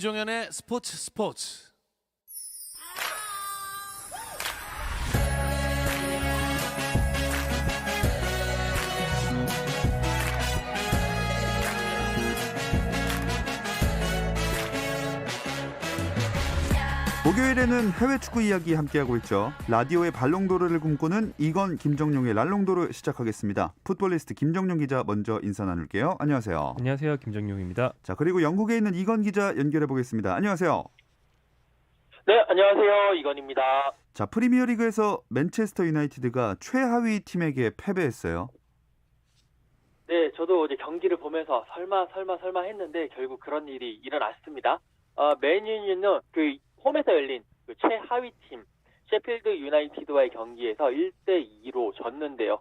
김종현의 스포츠. 목요일에는 해외 축구 이야기 함께하고 있죠. 라디오의 발롱도르를 꿈꾸는 이건 김정용의 랄롱도르 시작하겠습니다. 풋볼리스트 김정용 기자 먼저 인사 나눌게요. 안녕하세요. 안녕하세요. 김정용입니다. 자, 그리고 영국에 있는 이건 기자 연결해 보겠습니다. 안녕하세요. 네, 안녕하세요. 이건입니다. 자, 프리미어리그에서 맨체스터 유나이티드가 최하위 팀에게 패배했어요. 네, 저도 어제 경기를 보면서 설마 했는데 결국 그런 일이 일어났습니다. 맨유는 그 홈에서 열린 그 최하위 팀 셰필드 유나이티드와의 경기에서 1대2로 졌는데요.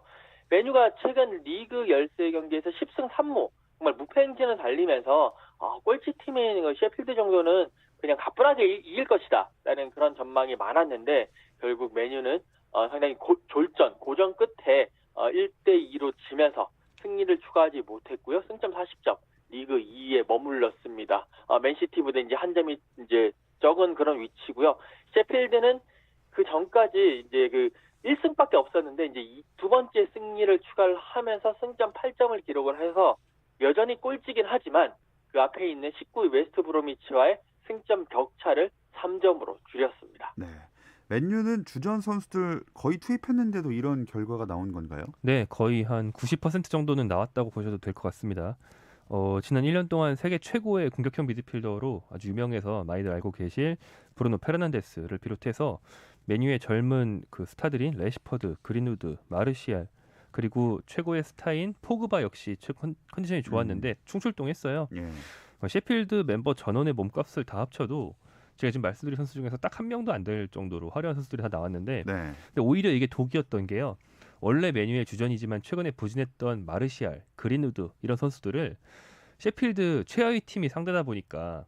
맨유가 최근 리그 13경기에서 10승 3무 정말 무패 행진을 달리면서 꼴찌 팀인 셰필드 정도는 그냥 가뿐하게 이길 것이다 라는 그런 전망이 많았는데 결국 맨유는 상당히 고전 끝에 1대2로 지면서 승리를 추가하지 못했고요. 승점 40점 리그 2위에 머물렀습니다. 맨시티보다 이제 한 점이 이제 적은 그런 위치고요. 셰필드는 그 전까지 이제 그 1승밖에 없었는데 이제 두 번째 승리를 추가를 하면서 승점 8점을 기록을 해서 여전히 꼴찌긴 하지만 그 앞에 있는 19위 웨스트 브로미치와의 승점 격차를 3점으로 줄였습니다. 네. 맨유는 주전 선수들 거의 투입했는데도 이런 결과가 나온 건가요? 네, 거의 한 90% 정도는 나왔다고 보셔도 될 것 같습니다. 지난 1년 동안 세계 최고의 공격형 미드필더로 아주 유명해서 많이들 알고 계실 브루노 페르난데스를 비롯해서 맨유의 젊은 그 스타들인 레시퍼드, 그린우드, 마르시알 그리고 최고의 스타인 포그바 역시 컨디션이 좋았는데 충출동했어요. 예. 셰필드 멤버 전원의 몸값을 다 합쳐도 제가 지금 말씀드린 선수 중에서 딱 한 명도 안 될 정도로 화려한 선수들이 다 나왔는데 네. 근데 오히려 이게 독이었던 게요. 원래 맨유의 주전이지만 최근에 부진했던 마르시알, 그린우드 이런 선수들을 셰필드 최하위 팀이 상대다 보니까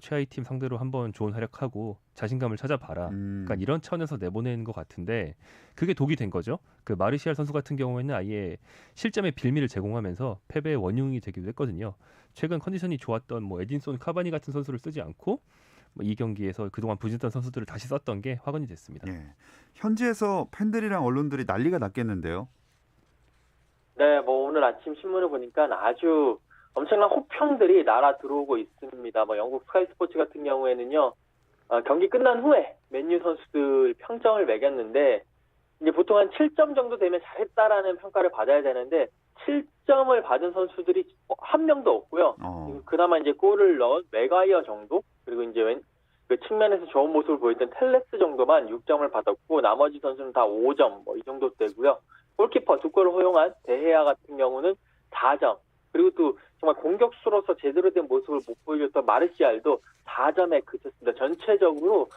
최하위 팀 상대로 한번 좋은 활약하고 자신감을 찾아봐라. 그러니까 이런 차원에서 내보낸 것 같은데 그게 독이 된 거죠. 그 마르시알 선수 같은 경우에는 아예 실점의 빌미를 제공하면서 패배의 원흉이 되기도 했거든요. 최근 컨디션이 좋았던 뭐 에딘손 카바니 같은 선수를 쓰지 않고 이 경기에서 그동안 부진했던 선수들을 다시 썼던 게 화근이 됐습니다. 예. 현지에서 팬들이랑 언론들이 난리가 났겠는데요. 네, 뭐 오늘 아침 신문을 보니까 아주 엄청난 호평들이 날아 들어오고 있습니다. 뭐 영국 스카이 스포츠 같은 경우에는요, 경기 끝난 후에 맨유 선수들 평점을 매겼는데 이제 보통 한 7점 정도 되면 잘했다라는 평가를 받아야 되는데 7점을 받은 선수들이 한 명도 없고요. 그나마 이제 골을 넣은 맥과이어 정도 그리고 이제 그 측면에서 좋은 모습을 보였던 텔레스 정도만 6점을 받았고 나머지 선수는 다 5점 뭐 이 정도 되고요. 골키퍼 2골을 허용한 데헤아 같은 경우는 4점. 그리고 또 정말 공격수로서 제대로 된 모습을 못 보여줬던 마르시알도 4점에 그쳤습니다. 전체적으로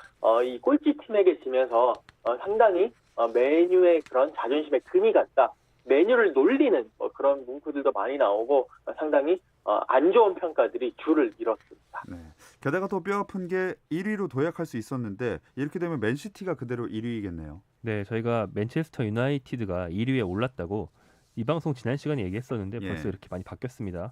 이 꼴찌 팀에게 지면서 상당히 맨유의 그런 자존심에 금이 갔다. 맨유를 놀리는 그런 문구들도 많이 나오고 상당히 안 좋은 평가들이 줄을 이뤘습니다. 네. 게다가 더 뼈아픈 게 1위로 도약할 수 있었는데 이렇게 되면 맨시티가 그대로 1위이겠네요. 네, 저희가 맨체스터 유나이티드가 1위에 올랐다고 이 방송 지난 시간에 얘기했었는데 벌써 이렇게 많이 바뀌었습니다.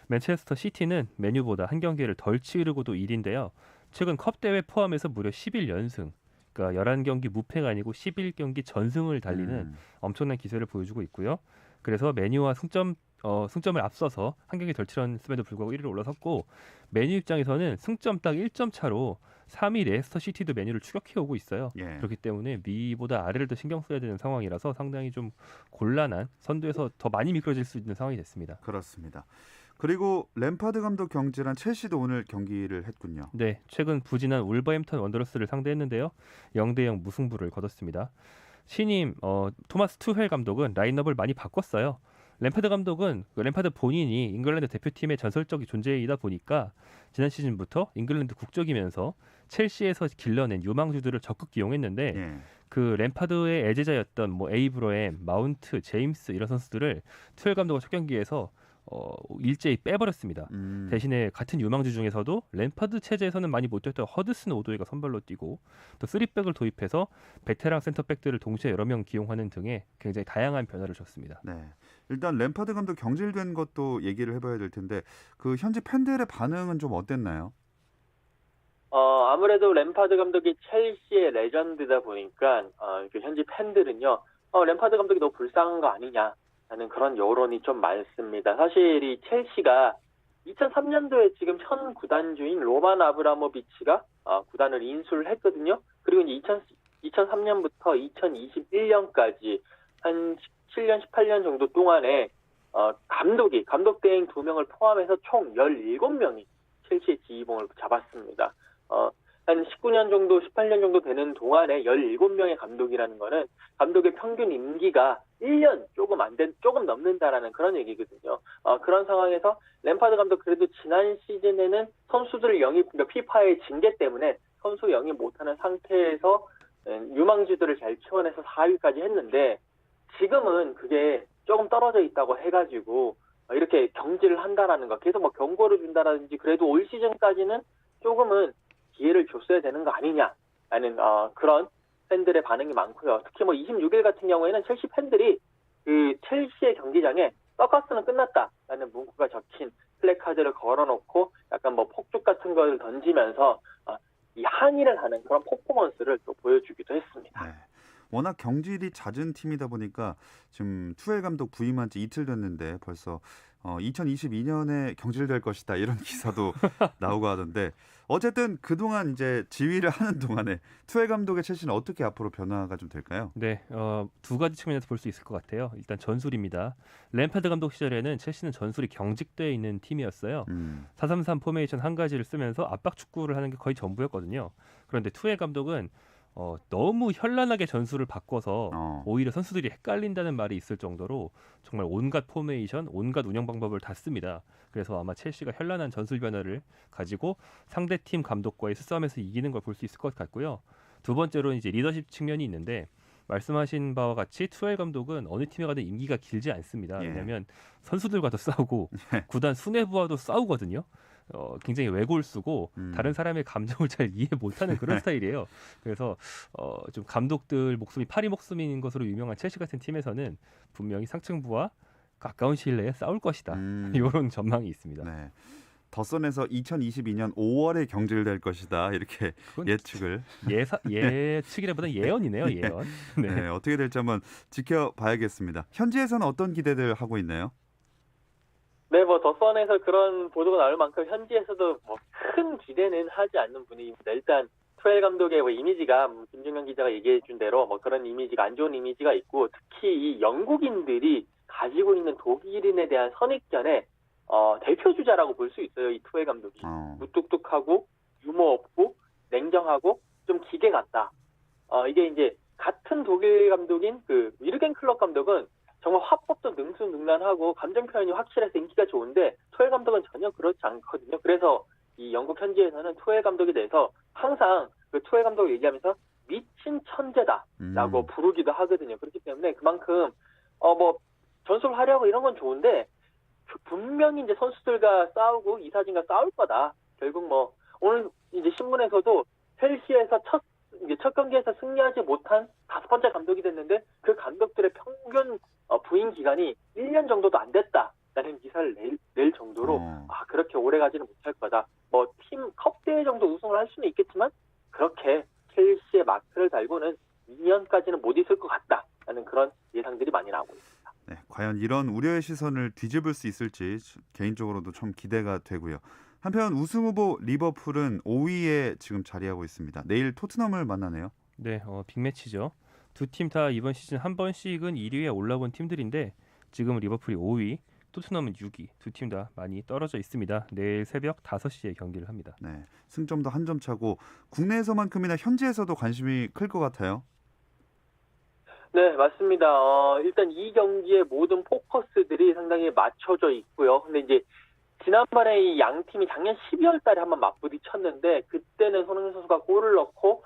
맨체스터 시티는 맨유보다 한 경기를 덜 치르고도 1위인데요. 최근 컵 대회 포함해서 무려 11연승. 그러니까 11경기 무패가 아니고 11경기 전승을 달리는 엄청난 기세를 보여주고 있고요. 그래서 맨유와 승점을 앞서서 한 경기 덜 치렀음에도 불구하고 1위로 올라섰고 맨유 입장에서는 승점 딱 1점 차로 3위 레스터 시티도 맨유를 추격해오고 있어요. 예. 그렇기 때문에 위보다 아래를 더 신경 써야 되는 상황이라서 상당히 좀 곤란한 선두에서 더 많이 미끄러질 수 있는 상황이 됐습니다. 그렇습니다. 그리고 램파드 감독 경질한 첼시도 오늘 경기를 했군요. 네, 최근 부진한 울버햄턴 원더러스를 상대했는데요. 0대0 무승부를 거뒀습니다. 신임 토마스 투헬 감독은 라인업을 많이 바꿨어요. 램파드 감독은 램파드 본인이 잉글랜드 대표팀의 전설적인 존재이다 보니까 지난 시즌부터 잉글랜드 국적이면서 첼시에서 길러낸 유망주들을 적극 기용했는데 그 램파드의 애제자였던 뭐 에이브러햄, 마운트, 제임스 이런 선수들을 투헬 감독과 첫 경기에서 일제히 빼버렸습니다. 대신에 같은 유망주 중에서도 램파드 체제에서는 많이 못 뛰었던 허드슨 오도이가 선발로 뛰고 또 3백을 도입해서 베테랑 센터백들을 동시에 여러 명 기용하는 등의 굉장히 다양한 변화를 줬습니다. 네, 일단 램파드 감독 경질된 것도 얘기를 해봐야 될 텐데 그 현지 팬들의 반응은 좀 어땠나요? 아무래도 램파드 감독이 첼시의 레전드다 보니까 현지 팬들은요, 램파드 감독이 너무 불쌍한 거 아니냐라는 그런 여론이 좀 많습니다. 사실 이 첼시가 2003년도에 지금 현 구단주인 로만 아브라모비치가 구단을 인수를 했거든요. 그리고 이제 2003년부터 2021년까지 한 17년, 18년 정도 동안에 감독 대행 2명을 포함해서 총 17명이 첼시의 지휘봉을 잡았습니다. 한 19년 정도, 18년 정도 되는 동안에 17명의 감독이라는 거는 감독의 평균 임기가 1년 조금 넘는다라는 그런 얘기거든요. 그런 상황에서 램파드 감독 그래도 지난 시즌에는 선수들을 피파의 징계 때문에 선수 영입 못하는 상태에서 유망주들을 잘 키워내서 4위까지 했는데 지금은 그게 조금 떨어져 있다고 해가지고 이렇게 경질을 한다라는 거, 계속 뭐 경고를 준다라든지 그래도 올 시즌까지는 조금은 기회를 줬어야 되는 거 아니냐라는 그런 팬들의 반응이 많고요. 특히 뭐 26일 같은 경우에는 첼시 팬들이 그 첼시의 경기장에 서커스는 끝났다라는 문구가 적힌 플래카드를 걸어놓고 약간 뭐 폭죽 같은 걸 던지면서 이 항의를 하는 그런 퍼포먼스를 또 보여주기도 했습니다. 네. 워낙 경질이 잦은 팀이다 보니까 지금 투엘 감독 부임한 지 이틀 됐는데 벌써 2022년에 경질될 것이다 이런 기사도 나오고 하던데 어쨌든 그동안 이제 지휘를 하는 동안에 투엘 감독의 첼시는 어떻게 앞으로 변화가 좀 될까요? 네, 두 가지 측면에서 볼 수 있을 것 같아요. 일단 전술입니다. 램파드 감독 시절에는 첼시는 전술이 경직되어 있는 팀이었어요. 4-3-3 포메이션 한 가지를 쓰면서 압박 축구를 하는 게 거의 전부였거든요. 그런데 투엘 감독은 너무 현란하게 전술을 바꿔서 오히려 선수들이 헷갈린다는 말이 있을 정도로 정말 온갖 포메이션, 온갖 운영 방법을 다 씁니다. 그래서 아마 첼시가 현란한 전술 변화를 가지고 상대팀 감독과의 수싸움에서 이기는 걸 볼 수 있을 것 같고요. 두 번째로는 이제 리더십 측면이 있는데 말씀하신 바와 같이 투엘 감독은 어느 팀에 가든 임기가 길지 않습니다. 왜냐하면 선수들과도 싸우고 구단 수뇌부와도 싸우거든요. 굉장히 외골수고 다른 사람의 감정을 잘 이해 못하는 그런 스타일이에요. 그래서 좀 감독들 목숨이 파리 목숨인 것으로 유명한 첼시 같은 팀에서는 분명히 상층부와 가까운 시일 내에 싸울 것이다. 이런 전망이 있습니다. 네. 더선에서 2022년 5월에 경질될 것이다 이렇게 예측을 예측이라보다 예언이네요. 예언. 네. 네, 어떻게 될지 한번 지켜봐야겠습니다. 현지에서는 어떤 기대들 하고 있나요? 네, 뭐 더선에서 그런 보도가 나올 만큼 현지에서도 뭐 큰 기대는 하지 않는 분위기입니다. 일단 투엘 감독의 뭐 이미지가 김종현 기자가 얘기해준 대로 뭐 그런 이미지가 안 좋은 이미지가 있고 특히 이 영국인들이 가지고 있는 독일인에 대한 선입견에 대표 주자라고 볼 수 있어요. 이 투엘 감독이 무뚝뚝하고 유머 없고 냉정하고 좀 기계 같다. 이게 이제 같은 독일 감독인 그 위르겐 클럽 감독은 정말 화법도 능수능란하고 감정 표현이 확실해서 인기가 좋은데 투엘 감독은 전혀 그렇지 않거든요. 그래서 이 영국 현지에서는 투엘 감독에 대해서 항상 그 투엘 감독을 얘기하면서 미친 천재다라고 부르기도 하거든요. 그렇기 때문에 그만큼 뭐 전술 화려하고 이런 건 좋은데 분명히 이제 선수들과 싸우고 이사진과 싸울 거다. 결국 뭐 오늘 이제 신문에서도 첼시에서 첫 경기에서 승리하지 못한 5번째 감독이 됐는데 그 감독들의 평균 부임 기간이 1년 정도도 안 됐다라는 기사를 낼 정도로 그렇게 오래 가지는 못할 거다. 뭐 팀 컵대회 정도 우승을 할 수는 있겠지만 그렇게 첼시의 마크를 달고는 2년까지는 못 있을 것 같다라는 그런 예상들이 많이 나오고 있습니다. 네, 과연 이런 우려의 시선을 뒤집을 수 있을지 개인적으로도 좀 기대가 되고요. 한편 우승 후보 리버풀은 5위에 지금 자리하고 있습니다. 내일 토트넘을 만나네요. 네, 빅매치죠. 두 팀 다 이번 시즌 한 번씩은 1위에 올라온 팀들인데 지금 리버풀이 5위, 토트넘은 6위. 두 팀 다 많이 떨어져 있습니다. 내일 새벽 5시에 경기를 합니다. 네, 승점도 한 점 차고 국내에서만큼이나 현지에서도 관심이 클 것 같아요. 네, 맞습니다. 일단 이 경기의 모든 포커스들이 상당히 맞춰져 있고요. 근데 이제 지난번에 이 양 팀이 작년 12월 달에 한번 맞부딪혔는데 그때는 손흥민 선수가 골을 넣고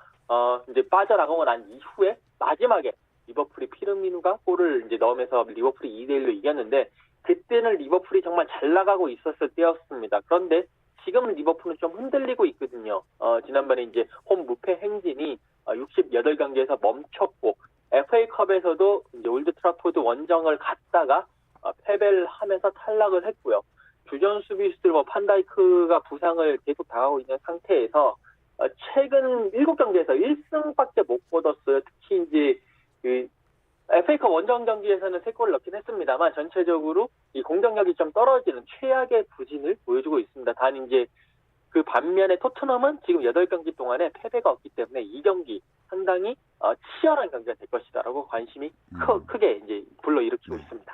이제 빠져나가고 난 이후에 마지막에 리버풀이 피르미누가 골을 이제 넣으면서 리버풀이 2대1로 이겼는데 그때는 리버풀이 정말 잘 나가고 있었을 때였습니다. 그런데 지금 리버풀은 좀 흔들리고 있거든요. 지난번에 이제 홈 무패 행진이 68경기에서 멈췄고 FA컵에서도 이제 올드 트래포드 원정을 갔다가 패배를 하면서 탈락을 했고요. 주전 수비수들 판다이크가 부상을 계속 당하고 있는 상태에서 최근 7경기에서 1승밖에 못 거뒀어요. 특히 이제 그 FA컵 원정 경기에서는 3골을 넣긴 했습니다만 전체적으로 이 공격력이 좀 떨어지는 최악의 부진을 보여주고 있습니다. 단 이제 그 반면에 토트넘은 지금 8경기 동안에 패배가 없기 때문에 이 경기 상당히 치열한 경기가 될 것이다라고 관심이 크게 이제 불러일으키고 네. 있습니다.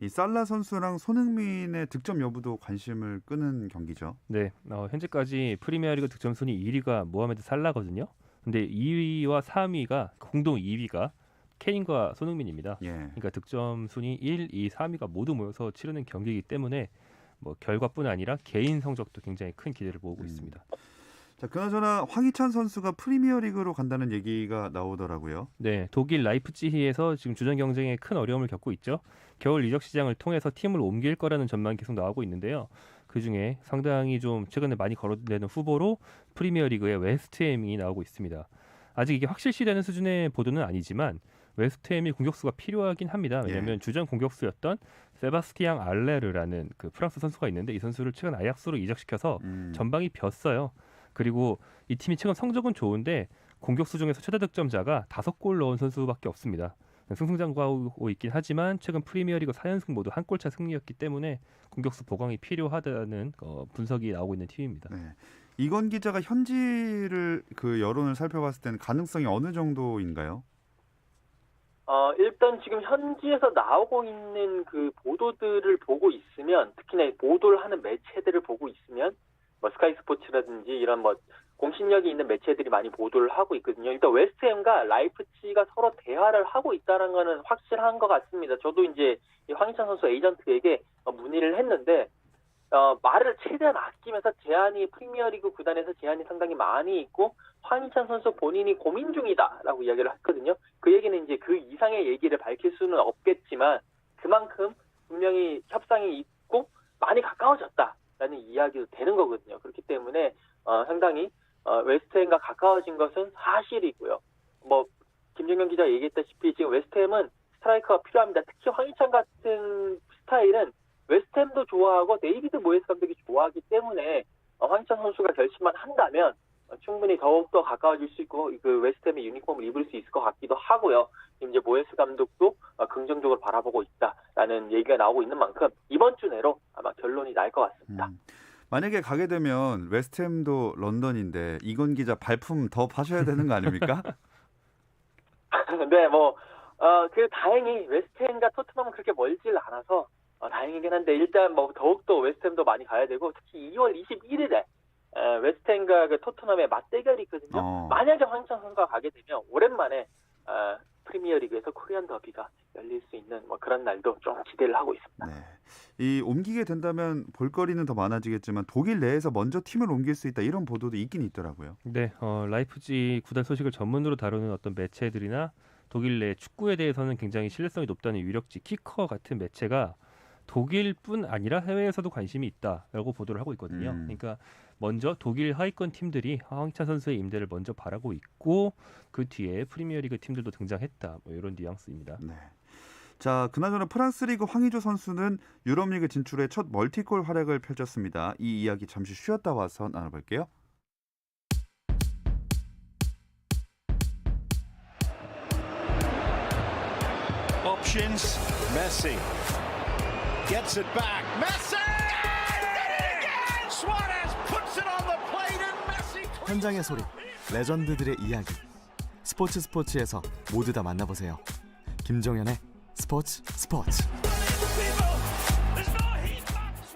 이 살라 선수랑 손흥민의 득점 여부도 관심을 끄는 경기죠. 네, 현재까지 프리미어리그 득점 순위 1위가 모하메드 살라거든요. 근데 2위와 3위가 공동 2위가 케인과 손흥민입니다. 예. 그러니까 득점 순위 1, 2, 3위가 모두 모여서 치르는 경기이기 때문에 뭐 결과뿐 아니라 개인 성적도 굉장히 큰 기대를 모으고 있습니다. 자, 그나저나 황희찬 선수가 프리미어리그로 간다는 얘기가 나오더라고요. 네, 독일 라이프치히에서 지금 주전 경쟁에 큰 어려움을 겪고 있죠. 겨울 이적 시장을 통해서 팀을 옮길 거라는 전망이 계속 나오고 있는데요. 그중에 상당히 좀 최근에 많이 거론되는 후보로 프리미어리그의 웨스트햄이 나오고 있습니다. 아직 이게 확실시되는 수준의 보도는 아니지만 웨스트햄이 공격수가 필요하긴 합니다. 왜냐하면 주전 공격수였던 세바스티앙 알레르라는 그 프랑스 선수가 있는데 이 선수를 최근 아약스로 이적시켜서 전방이 비었어요. 그리고 이 팀이 최근 성적은 좋은데 공격수 중에서 최다 득점자가 5골 넣은 선수밖에 없습니다. 승승장구하고 있긴 하지만 최근 프리미어리그 4연승 모두 한 골차 승리였기 때문에 공격수 보강이 필요하다는 분석이 나오고 있는 팀입니다. 네. 이건 기자가 현지를 그 여론을 살펴봤을 때는 가능성이 어느 정도인가요? 일단 지금 현지에서 나오고 있는 그 보도들을 보고 있으면, 특히나 보도를 하는 매체들을 보고 있으면, 뭐 스카이 스포츠라든지 이런 뭐 공신력이 있는 매체들이 많이 보도를 하고 있거든요. 일단 웨스트햄과 라이프치히가 서로 대화를 하고 있다는 거는 확실한 것 같습니다. 저도 이제 이 황희찬 선수 에이전트에게 문의를 했는데 말을 최대한 아끼면서 제한이 프리미어리그 구단에서 제한이 상당히 많이 있고 황희찬 선수 본인이 고민 중이다라고 이야기를 했거든요. 그 얘기는 이제 그 이상의 얘기를 밝힐 수는 없겠지만 그만큼 분명히 협상이 있고 많이 가까워졌다라는 이야기도 되는 거거든요. 그렇기 때문에 상당히 웨스트햄과 가까워진 것은 사실이고요. 뭐 김정현 기자 얘기했다시피 지금 웨스트햄은 스트라이커가 필요합니다. 특히 황희찬 같은 스타일은 웨스트햄도 좋아하고 데이비드 모예스 감독이 좋아하기 때문에 황희찬 선수가 결심만 한다면 충분히 더욱더 가까워질 수 있고 그 웨스트햄의 유니폼을 입을 수 있을 것 같기도 하고요. 이제 모예스 감독도 긍정적으로 바라보고 있다라는 얘기가 나오고 있는 만큼 이번 주 내로 아마 결론이 날 것 같습니다. 만약에 가게 되면 웨스트햄도 런던인데 이건 기자 발품 더 파셔야 되는 거 아닙니까? 네, 그 다행히 웨스트햄과 토트넘은 그렇게 멀질 않아서 다행이긴 한데 일단 뭐 더욱더 웨스트햄도 많이 가야 되고 특히 2월 21일에 웨스트햄과 그 토트넘의 맞대결이 있거든요. 만약에 황희찬 선수가 가게 되면 오랜만에 프리미어리그에서 코리안 더비가 열릴 수 있는 뭐 그런 날도 좀 기대를 하고 있습니다. 네. 이 옮기게 된다면 볼거리는 더 많아지겠지만 독일 내에서 먼저 팀을 옮길 수 있다 이런 보도도 있긴 있더라고요. 네, 라이프치히 구단 소식을 전문으로 다루는 어떤 매체들이나 독일 내 축구에 대해서는 굉장히 신뢰성이 높다는 유력지 키커 같은 매체가 독일뿐 아니라 해외에서도 관심이 있다라고 보도를 하고 있거든요. 그러니까 먼저 독일 하위권 팀들이 황희찬 선수의 임대를 먼저 바라고 있고 그 뒤에 프리미어리그 팀들도 등장했다. 뭐 이런 뉘앙스입니다. 네. 자, 그나저나 프랑스 리그 황의조 선수는 유럽리그 진출에 첫 멀티골 활약을 펼쳤습니다. 이 이야기 잠시 쉬었다 와서 나눠볼게요. Options. Messi gets it back. Messi! Suarez puts it on the plate and Messi. 현장의 소리, 레전드들의 이야기. 스포츠에서 모두 다 만나보세요. 김종현의 스포츠.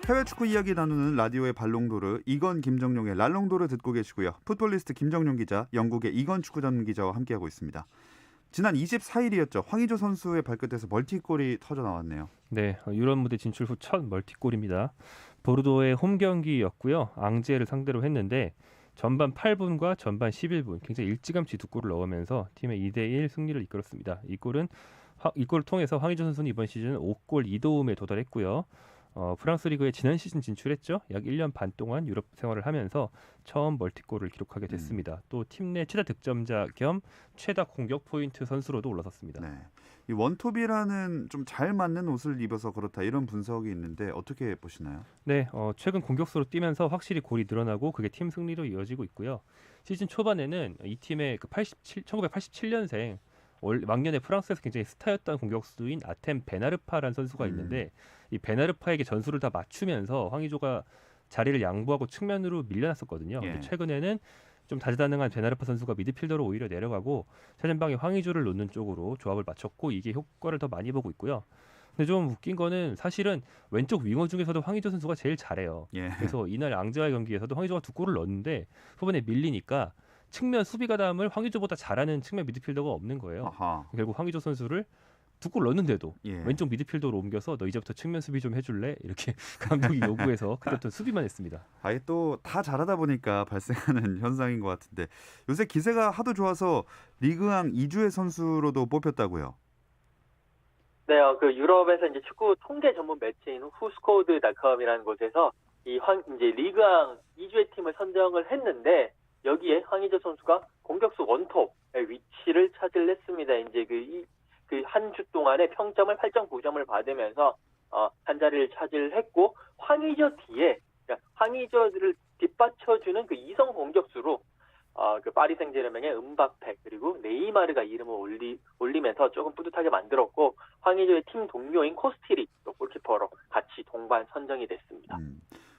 해외 축구 이야기 나누는 라디오의 발롱도르 이건 김정용의 랄롱도르 듣고 계시고요. 풋볼리스트 김정용 기자, 영국의 이건 축구 전문 기자와 함께하고 있습니다. 지난 24일이었죠. 황의조 선수의 발끝에서 멀티골이 터져 나왔네요. 네, 유럽 무대 진출 후 첫 멀티골입니다. 보르도의 홈 경기였고요. 앙제를 상대로 했는데 전반 8분과 전반 11분 굉장히 일찌감치 두 골을 넣으면서 팀의 2대1 승리를 이끌었습니다. 이 골을 통해서 황의조 선수는 이번 시즌 5골 2도움에 도달했고요. 프랑스 리그에 지난 시즌 진출했죠. 약 1년 반 동안 유럽 생활을 하면서 처음 멀티골을 기록하게 됐습니다. 또 팀 내 최다 득점자 겸 최다 공격 포인트 선수로도 올라섰습니다. 네. 이 원톱이라는 좀 잘 맞는 옷을 입어서 그렇다 이런 분석이 있는데 어떻게 보시나요? 네, 최근 공격수로 뛰면서 확실히 골이 늘어나고 그게 팀 승리로 이어지고 있고요. 시즌 초반에는 이 팀의 1987년생 왕년에 프랑스에서 굉장히 스타였던 공격수인 아템 베나르파라는 선수가 있는데 이 베나르파에게 전술을 다 맞추면서 황의조가 자리를 양보하고 측면으로 밀려났었거든요. 근데 최근에는 좀 다재다능한 베나르파 선수가 미드필더로 오히려 내려가고 최전방에 황의조를 놓는 쪽으로 조합을 맞췄고 이게 효과를 더 많이 보고 있고요. 근데 좀 웃긴 거는 사실은 왼쪽 윙어 중에서도 황의조 선수가 제일 잘해요. 예. 그래서 이날 앙자와의 경기에서도 황의조가 2골을 넣었는데 후반에 밀리니까 측면 수비 가담을 황의조보다 잘하는 측면 미드필더가 없는 거예요. 아하. 결국 황의조 선수를 2골 넣었는데도 예. 왼쪽 미드필더로 옮겨서 너 이제부터 측면 수비 좀 해줄래? 이렇게 감독이 요구해서 그때부터 수비만 했습니다. 아예 또 다 잘하다 보니까 발생하는 현상인 것 같은데 요새 기세가 하도 좋아서 리그왕 2주의 선수로도 뽑혔다고요. 네, 그 유럽에서 이제 축구 통계 전문 매체인 후스코드닷컴이라는 곳에서 이제 리그왕 2주의 팀을 선정을 했는데 여기에 황의조 선수가 공격수 원톱의 위치를 차지했습니다. 이제 그 한 주 동안에 평점을 8.9점을 받으면서 한 자리를 차지했고 황의조 뒤에 그러니까 황의조를 뒷받쳐주는 그 이성 공격수로 그 파리 생제르맹의 음바페 그리고 네이마르가 이름을 올리면서 조금 뿌듯하게 만들었고 황의조의 팀 동료인 코스티리 또 골키퍼로 같이 동반 선정이 됐습니다.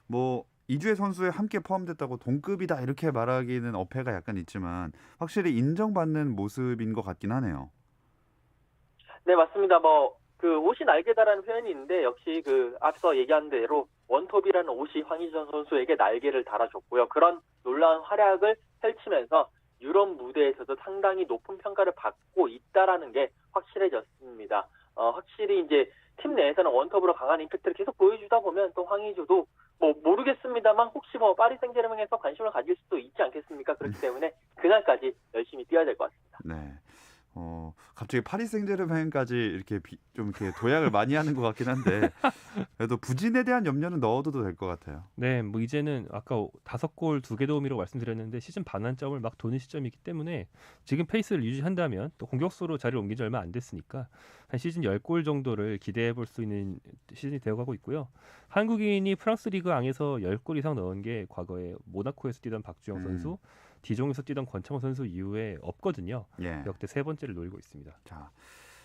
뭐 이주혜 선수에 함께 포함됐다고 동급이다 이렇게 말하기는 어폐가 약간 있지만 확실히 인정받는 모습인 것 같긴 하네요. 네, 맞습니다. 그 옷이 날개다라는 표현이 있는데 역시 그 앞서 얘기한 대로 원톱이라는 옷이 황의조 선수에게 날개를 달아줬고요. 그런 놀라운 활약을 펼치면서 유럽 무대에서도 상당히 높은 평가를 받고 있다라는 게 확실해졌습니다. 확실히 이제 팀 내에서는 원톱으로 강한 임팩트를 계속 보여주다 보면 또 황의조도 모르겠습니다만 혹시 파리 생제르맹에서 관심을 가질 수도 있지 않겠습니까? 그렇기 때문에 그날까지 열심히 뛰어야 될 것 같습니다. 네. 갑자기 파리 생제르맹까지 이렇게 좀 이렇게 도약을 많이 하는 것 같긴 한데 그래도 부진에 대한 염려는 넣어도 될 것 같아요. 네, 뭐 이제는 아까 5골 2개 도움이라고 말씀드렸는데 시즌 반환점을 막 도는 시점이기 때문에 지금 페이스를 유지한다면 또 공격수로 자리를 옮긴 지 얼마 안 됐으니까 한 시즌 10골 정도를 기대해 볼 수 있는 시즌이 되어가고 있고요. 한국인이 프랑스 리그 앙에서 10골 이상 넣은 게 과거에 모나코에서 뛰던 박주영 선수, 디종에서 뛰던 권창호 선수 이후에 없거든요. 예. 역대 3번째를 노리고 있습니다.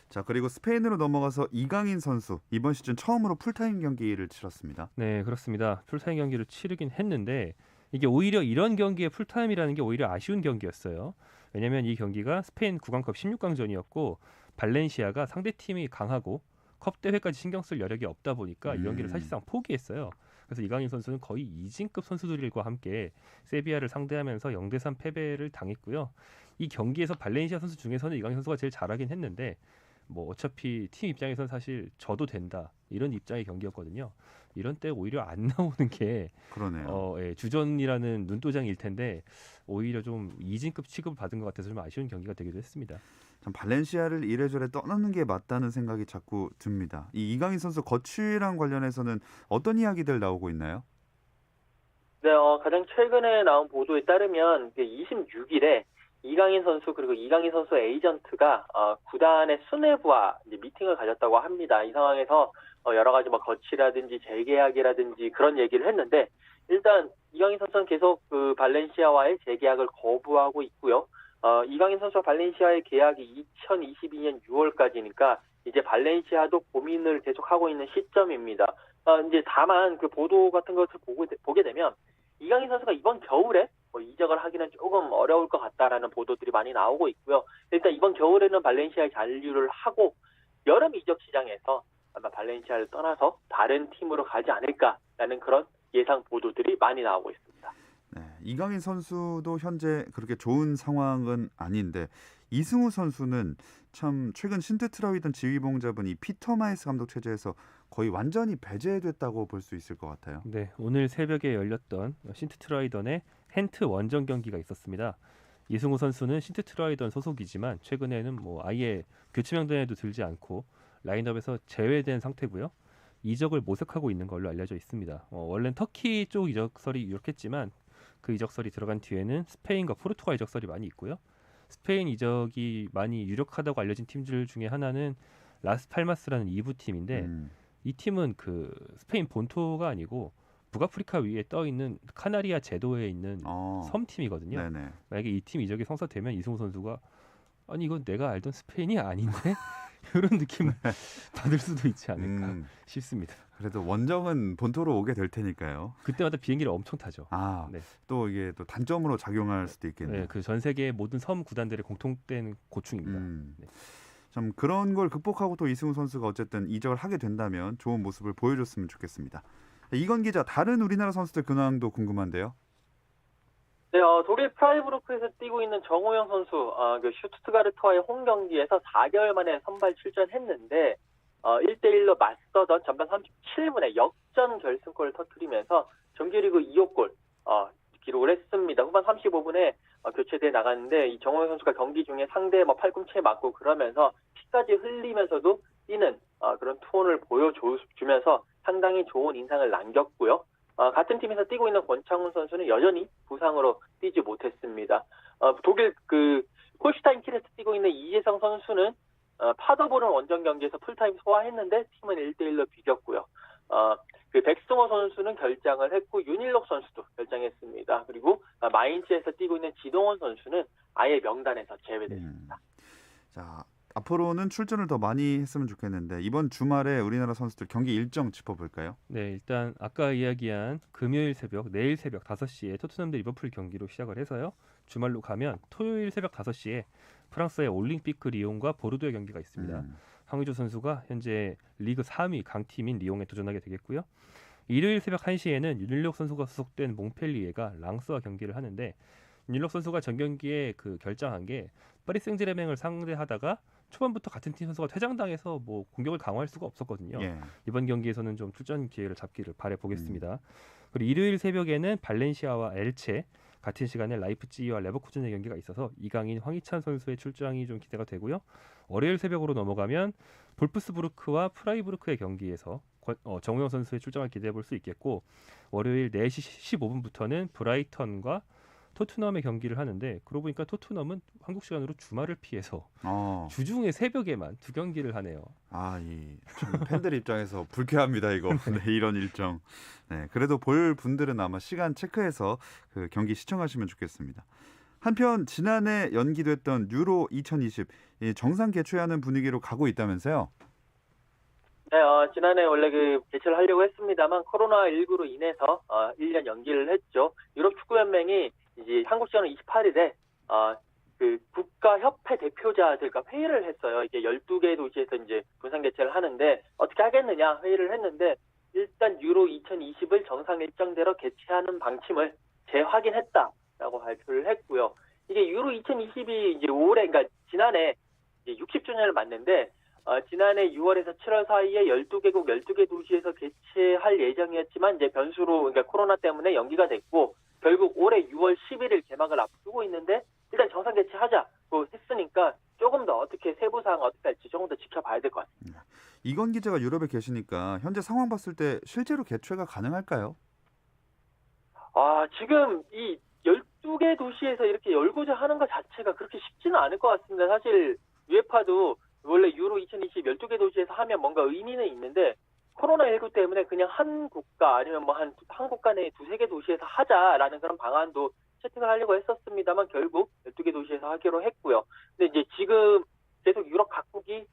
자 그리고 스페인으로 넘어가서 이강인 선수 이번 시즌 처음으로 풀타임 경기를 치렀습니다. 네, 그렇습니다. 풀타임 경기를 치르긴 했는데 이게 오히려 이런 경기에 풀타임이라는 게 오히려 아쉬운 경기였어요. 왜냐하면 이 경기가 스페인 구강컵 16강전이었고 발렌시아가 상대팀이 강하고 컵 대회까지 신경 쓸 여력이 없다 보니까 이 경기를 사실상 포기했어요. 그래서 이강인 선수는 거의 이진급 선수들과 함께 세비야를 상대하면서 0대3 패배를 당했고요. 이 경기에서 발렌시아 선수 중에서는 이강인 선수가 제일 잘하긴 했는데 뭐 어차피 팀 입장에서는 사실 져도 된다 이런 입장의 경기였거든요. 이런 때 오히려 안 나오는 게 그러네요. 주전이라는 눈도장일 텐데 오히려 좀 이진급 취급을 받은 것 같아서 좀 아쉬운 경기가 되기도 했습니다. 참 발렌시아를 이래저래 떠나는 게 맞다는 생각이 자꾸 듭니다. 이 이강인 선수 거취랑 관련해서는 어떤 이야기들 나오고 있나요? 네, 가장 최근에 나온 보도에 따르면 26일에 이강인 선수 그리고 이강인 선수 에이전트가 구단의 수뇌부와 이제 미팅을 가졌다고 합니다. 이 상황에서 여러 가지 거치라든지 재계약이라든지 그런 얘기를 했는데 일단 이강인 선수는 계속 그 발렌시아와의 재계약을 거부하고 있고요. 이강인 선수와 발렌시아의 계약이 2022년 6월까지니까 이제 발렌시아도 고민을 계속하고 있는 시점입니다. 이제 다만 그 보도 같은 것을 보게 되면 이강인 선수가 이번 겨울에 이적을 하기는 조금 어려울 것 같다라는 보도들이 많이 나오고 있고요. 일단 이번 겨울에는 발렌시아에 잔류를 하고 여름 이적 시장에서 아마 발렌시아를 떠나서 다른 팀으로 가지 않을까라는 그런 예상 보도들이 많이 나오고 있습니다. 네, 이강인 선수도 현재 그렇게 좋은 상황은 아닌데 이승우 선수는 참 최근 신트트라이던 지휘봉 잡은 이 피터 마이스 감독 체제에서 거의 완전히 배제됐다고 볼 수 있을 것 같아요. 네, 오늘 새벽에 열렸던 신트트라이던의 헨트 원정 경기가 있었습니다. 이승우 선수는 신트트라이던 소속이지만 최근에는 아예 교체 명단에도 들지 않고 라인업에서 제외된 상태고요. 이적을 모색하고 있는 걸로 알려져 있습니다. 원래는 터키 쪽 이적설이 유력했지만 그 이적설이 들어간 뒤에는 스페인과 포르투갈 이적설이 많이 있고요. 스페인 이적이 많이 유력하다고 알려진 팀들 중에 하나는 라스팔마스라는 2부 팀인데 이 팀은 그 스페인 본토가 아니고 북아프리카 위에 떠 있는 카나리아 제도에 있는 섬 팀이거든요. 네네. 만약에 이 팀 이적이 성사되면 이승우 선수가 아니 이건 내가 알던 스페인이 아닌데 이런 느낌을 받을 수도 있지 않을까 싶습니다. 그래도 원정은 본토로 오게 될 테니까요. 그때마다 비행기를 엄청 타죠. 네. 또 이게 또 단점으로 작용할 수도 있겠네요. 네, 그 전 세계 모든 섬 구단들의 공통된 고충입니다. 네. 좀 그런 걸 극복하고 또 이승우 선수가 어쨌든 이적을 하게 된다면 좋은 모습을 보여줬으면 좋겠습니다. 이건 기자, 다른 우리나라 선수들 근황도 궁금한데요. 네, 독일 프라이부르크에서 뛰고 있는 정우영 선수, 그 슈투트가르트와의 홈 경기에서 4개월 만에 선발 출전했는데 1대1로 맞서던 전반 37분에 역전 결승골을 터뜨리면서 정규리그 2호 골 기록을 했습니다. 후반 35분에 교체돼 나갔는데 이 정우영 선수가 경기 중에 상대의 팔꿈치에 맞고 그러면서 피까지 흘리면서도 뛰는 그런 투혼을 보여주면서 상당히 좋은 인상을 남겼고요. 같은 팀에서 뛰고 있는 권창훈 선수는 여전히 부상으로 뛰지 못했습니다. 독일 그 홀슈타인 킬에서 뛰고 있는 이재성 선수는 파더보른 원정 경기에서 풀타임 소화했는데 팀은 1대1로 비겼고요. 그 백승호 선수는 결장을 했고 윤일록 선수도 결장했습니다. 그리고 마인츠에서 뛰고 있는 지동원 선수는 아예 명단에서 제외됐습니다. 자, 앞으로는 출전을 더 많이 했으면 좋겠는데 이번 주말에 우리나라 선수들 경기 일정 짚어볼까요? 네, 일단 아까 이야기한 금요일 새벽, 내일 새벽 5시에 토트넘 대 리버풀 경기로 시작을 해서요. 주말로 가면 토요일 새벽 5시에 프랑스의 올림피크 리옹과 보르도의 경기가 있습니다. 황의조 선수가 현재 리그 3위 강팀인 리옹에 도전하게 되겠고요. 일요일 새벽 1시에는 윤일록 선수가 소속된 몽펠리에가 랑스와 경기를 하는데 윤일록 선수가 전 경기에 그 결장한 게 파리 생제르맹을 상대하다가 초반부터 같은 팀 선수가 퇴장당해서 뭐 공격을 강화할 수가 없었거든요. 예. 이번 경기에서는 좀 출전 기회를 잡기를 바라보겠습니다. 그리고 일요일 새벽에는 발렌시아와 엘체, 같은 시간에 라이프치히와 레버쿠젠의 경기가 있어서 이강인, 황희찬 선수의 출장이 좀 기대가 되고요. 월요일 새벽으로 넘어가면 볼프스부르크와 프라이부르크의 경기에서 정우영 선수의 출장을 기대해 볼 수 있겠고, 월요일 4시 15분부터는 브라이턴과 토트넘의 경기를 하는데, 그러고 보니까 토트넘은 한국 시간으로 주말을 피해서 주중에 새벽에만 2경기를 하네요. 참 팬들 입장에서 불쾌합니다 이거. 네, 이런 일정. 네, 그래도 볼 분들은 아마 시간 체크해서 그 경기 시청하시면 좋겠습니다. 한편 지난해 연기됐던 유로 2020 정상 개최하는 분위기로 가고 있다면서요? 네, 지난해 원래 그 개최를 하려고 했습니다만 코로나19로 인해서 1년 연기를 했죠. 유럽 축구연맹이 이제 한국 시간으로 28일에 그 국가협회 대표자들과 회의를 했어요. 이게 12개 도시에서 이제 분산 개최를 하는데 어떻게 하겠느냐 회의를 했는데, 일단 유로 2020을 정상 일정대로 개최하는 방침을 재확인했다라고 발표를 했고요. 이게 유로 2020이 이제 올해, 그러니까 지난해 60주년을 맞는데 지난해 6월에서 7월 사이에 12개국 12개 도시에서 개최할 예정이었지만 이제 변수로, 그러니까 코로나 때문에 연기가 됐고 결국 올해 6월 11일 개막을 앞두고 있는데 일단 정상 개최하자고 했으니까 조금 더 어떻게 세부사항 어떻게 할지 조금 더 지켜봐야 될 것 같습니다. 이건 기자가 유럽에 계시니까 현재 상황 봤을 때 실제로 개최가 가능할까요? 지금 이 12개 도시에서 이렇게 열고자 하는 것 자체가 그렇게 쉽지는 않을 것 같습니다. 사실 UEFA도 원래 유로 2020 12개 도시에서 하면 뭔가 의미는 있는데 코로나19 때문에 그냥 한 국가 아니면 뭐 한 국가 내에 2-3개 도시에서 하자라는 그런 방안도 채팅을 하려고 했었습니다만 결국 12개 도시에서 하기로 했고요. 근데 이제 지금 계속 유럽 각국이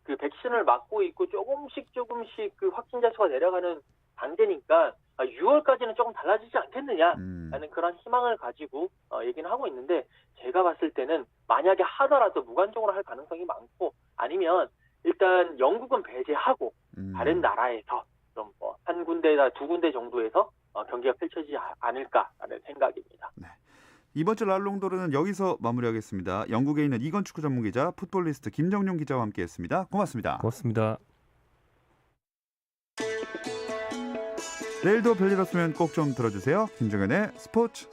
그 백신을 맞고 있고 조금씩 그 확진자 수가 내려가는 단계니까 6월까지는 조금 달라지지 않겠느냐라는 그런 희망을 가지고 얘기는 하고 있는데, 제가 봤을 때는 만약에 하더라도 무관중으로 할 가능성이 많고, 아니면 일단 영국은 배제하고 다른 나라에서 좀 뭐 한 군데나 2군데 정도에서 경기가 펼쳐지지 않을까라는 생각입니다. 네. 이번 주 랄롱도르는 여기서 마무리하겠습니다. 영국에 있는 이건 축구 전문 기자, 풋볼리스트 김정용 기자와 함께했습니다. 고맙습니다. 고맙습니다. 내일도 별일 없으면 꼭 좀 들어주세요. 김정현의 스포츠.